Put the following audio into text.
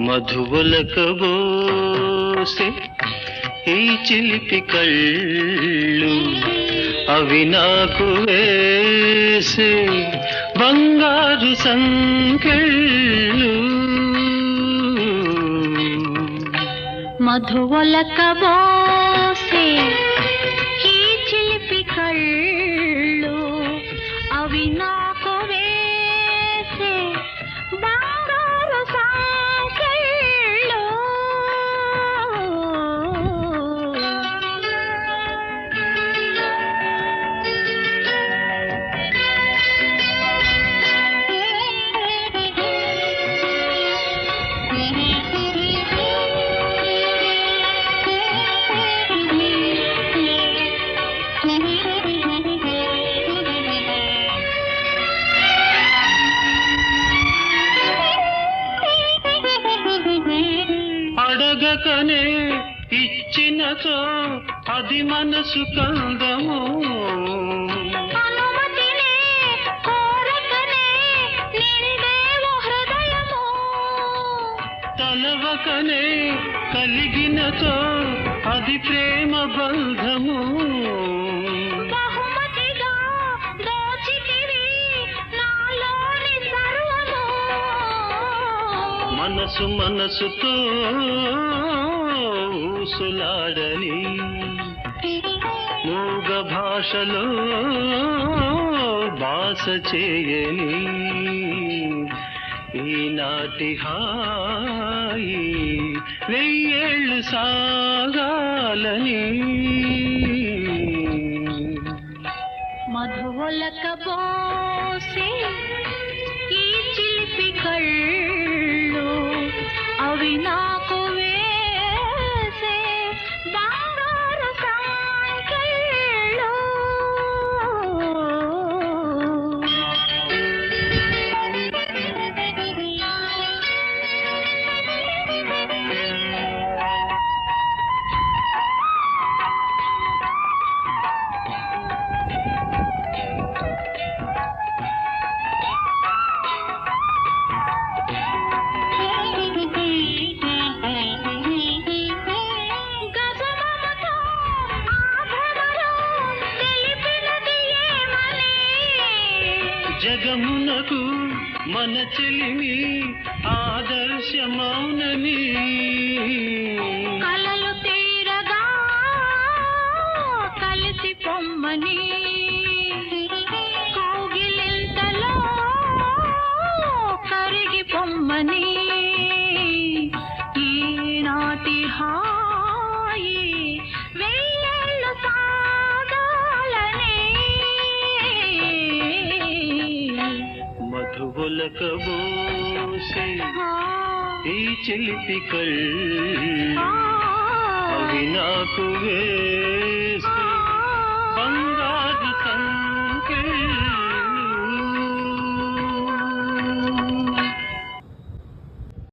మధువులకబోసే ఈ చిలిపి కళ్ళు అవి నాకు వేసే బంగారు సంకెళ్ళు మధువులకబోసే ఈ చిలిపి కళ్ళు అవి నాకు వేసే బంగారు సంకెళ్ళు అడగకనే ఇచ్చినతో అది మనసు కందము, అనుమతినే కోరకనే నిండేవో హృదయము, తలవకనే కలిగినతో అది ప్రేమ బంధము. బహుమతిగా దోచితివి నాలోని సర్వము, మనసు మనసుతో ఊసులాడని మూగ భాషలో భాష చేయని ఈనాటి హాయి వెయ్యేళ్ళు సాగాలని. మధువులకబోసే ఈ చిలిపి కళ్ళు అవి నాకు వేసే బంగారు సంకెళ్ళు. గజమమతో ఆభరణలో తెలిపినది ఏమని, జగమునకు మన చెలిమి ఆదర్శమౌనని, కలలు తీరగా కలిసి పొమ్మని, కౌగిలింతలో కరిగి పొమ్మని, ఈనాటి హాయి వెయ్యేళ్ళు సాగాలని. మధువులకబోసే ఈ చిలిపి కళ్ళు అవి నాకు వేసే